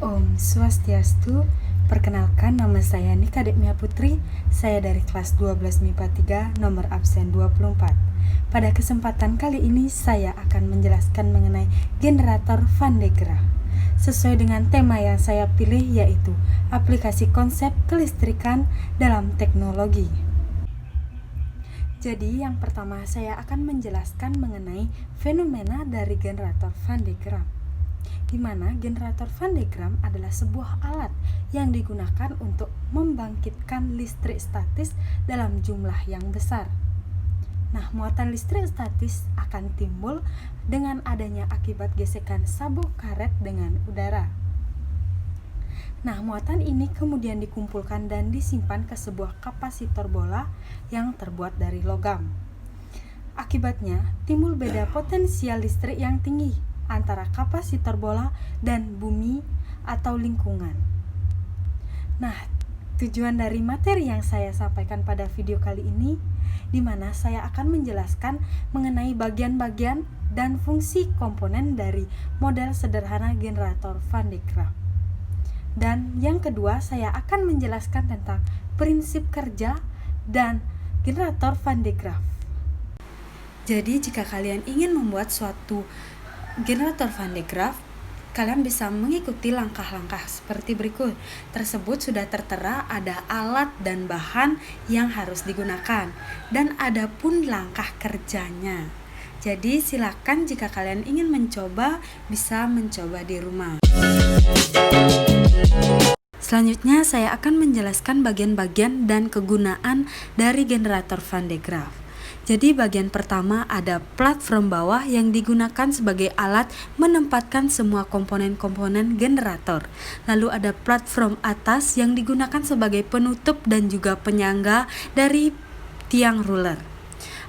Om Swastiastu, perkenalkan nama saya Nika Dekmia Putri, saya dari kelas 12 MIPA 3, nomor absen 24. Pada kesempatan kali ini saya akan menjelaskan mengenai generator Van de Graaff. Sesuai dengan tema yang saya pilih yaitu aplikasi konsep kelistrikan dalam teknologi. Jadi yang pertama saya akan menjelaskan mengenai fenomena dari generator Van de Graaff, di mana generator Van de Graaff adalah sebuah alat yang digunakan untuk membangkitkan listrik statis dalam jumlah yang besar. Nah, muatan listrik statis akan timbul dengan adanya akibat gesekan sabuk karet dengan udara. Nah, muatan ini kemudian dikumpulkan dan disimpan ke sebuah kapasitor bola yang terbuat dari logam. Akibatnya, timbul beda potensial listrik yang tinggi antara kapasitor bola dan bumi atau lingkungan. Nah, tujuan dari materi yang saya sampaikan pada video kali ini, di mana saya akan menjelaskan mengenai bagian-bagian dan fungsi komponen dari model sederhana generator Van de Graaff. Dan yang kedua, saya akan menjelaskan tentang prinsip kerja dan generator Van de Graaff. Jadi, jika kalian ingin membuat suatu generator Van de Graaff, kalian bisa mengikuti langkah-langkah seperti berikut. Tersebut sudah tertera ada alat dan bahan yang harus digunakan, dan ada pun langkah kerjanya. Jadi silakan jika kalian ingin mencoba, bisa mencoba di rumah. Selanjutnya saya akan menjelaskan bagian-bagian dan kegunaan dari generator Van de Graaff. Jadi bagian pertama ada platform bawah yang digunakan sebagai alat menempatkan semua komponen-komponen generator. Lalu ada platform atas yang digunakan sebagai penutup dan juga penyangga dari tiang ruler.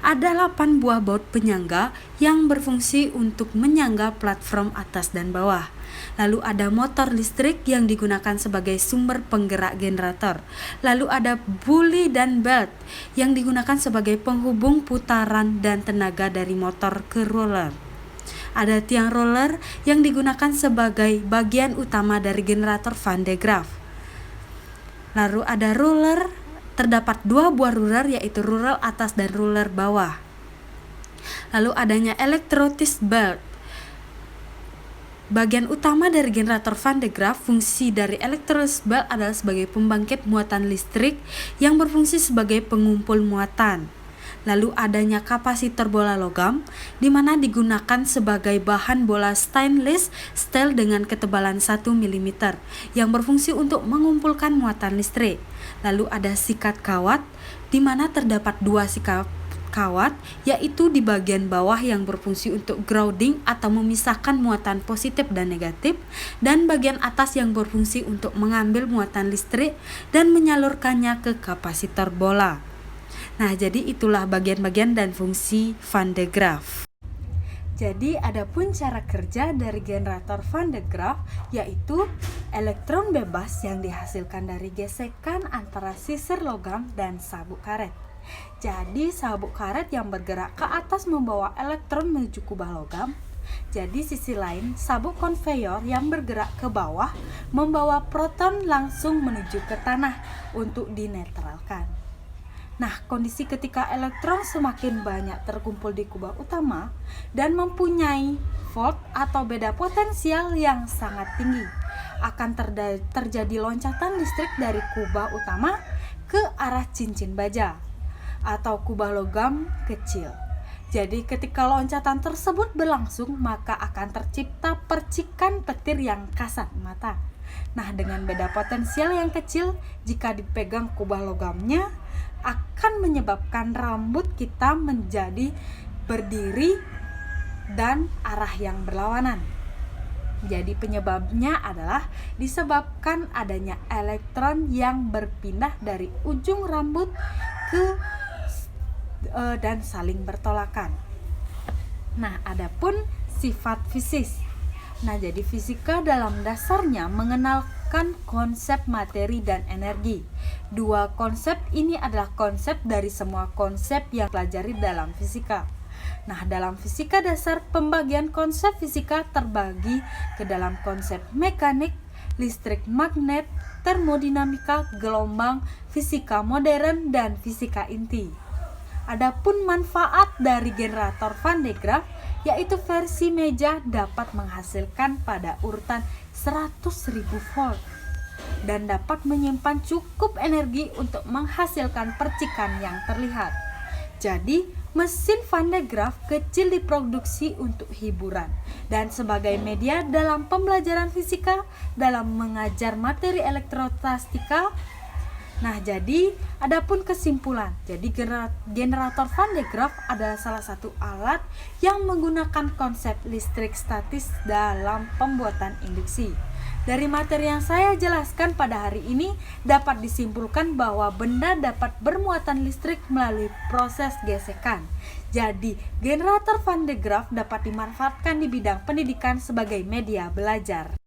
Ada 8 buah baut penyangga yang berfungsi untuk menyangga platform atas dan bawah. Lalu ada motor listrik yang digunakan sebagai sumber penggerak generator. Lalu ada buli dan belt yang digunakan sebagai penghubung putaran dan tenaga dari motor ke roller. Ada tiang roller yang digunakan sebagai bagian utama dari generator Van de Graaff. Lalu ada roller, terdapat 2 buah roller yaitu roller atas dan roller bawah. Lalu adanya elektrotis belt. Bagian utama dari generator Van de Graaff, fungsi dari elektrolysis belt adalah sebagai pembangkit muatan listrik yang berfungsi sebagai pengumpul muatan. Lalu adanya kapasitor bola logam, di mana digunakan sebagai bahan bola stainless steel dengan ketebalan 1 mm, yang berfungsi untuk mengumpulkan muatan listrik. Lalu ada sikat kawat, di mana terdapat 2 sikat kawat, yaitu di bagian bawah yang berfungsi untuk grounding atau memisahkan muatan positif dan negatif, dan bagian atas yang berfungsi untuk mengambil muatan listrik dan menyalurkannya ke kapasitor bola. Nah, jadi itulah bagian-bagian dan fungsi Van de Graaff. Jadi ada pun cara kerja dari generator Van de Graaff, yaitu elektron bebas yang dihasilkan dari gesekan antara sisir logam dan sabuk karet. Jadi sabuk karet yang bergerak ke atas membawa elektron menuju kubah logam. Jadi sisi lain, sabuk konveyor yang bergerak ke bawah membawa proton langsung menuju ke tanah untuk dinetralkan. Nah, kondisi ketika elektron semakin banyak terkumpul di kubah utama dan mempunyai volt atau beda potensial yang sangat tinggi, akan terjadi loncatan listrik dari kubah utama ke arah cincin baja atau kubah logam kecil. Jadi ketika loncatan tersebut berlangsung, maka akan tercipta percikan petir yang kasat mata. Nah, dengan beda potensial yang kecil, jika dipegang kubah logamnya, akan menyebabkan rambut kita menjadi berdiri dan arah yang berlawanan. Jadi penyebabnya adalah disebabkan adanya elektron yang berpindah dari ujung rambut ke dan saling bertolakan. Nah, adapun sifat fisik. Nah, jadi fisika dalam dasarnya mengenalkan konsep materi dan energi. 2 konsep ini adalah konsep dari semua konsep yang pelajari dalam fisika. Nah, dalam fisika dasar, pembagian konsep fisika terbagi ke dalam konsep mekanik listrik magnet, termodinamika, gelombang, fisika modern, dan fisika inti. Adapun manfaat dari generator Van de Graaff, yaitu versi meja dapat menghasilkan pada urutan 100.000 volt dan dapat menyimpan cukup energi untuk menghasilkan percikan yang terlihat. Jadi, mesin Van de Graaff kecil diproduksi untuk hiburan dan sebagai media dalam pembelajaran fisika dalam mengajar materi elektrostatika. Nah, jadi adapun kesimpulan. Jadi generator Van de Graaff adalah salah satu alat yang menggunakan konsep listrik statis dalam pembuatan induksi. Dari materi yang saya jelaskan pada hari ini dapat disimpulkan bahwa benda dapat bermuatan listrik melalui proses gesekan. Jadi, generator Van de Graaff dapat dimanfaatkan di bidang pendidikan sebagai media belajar.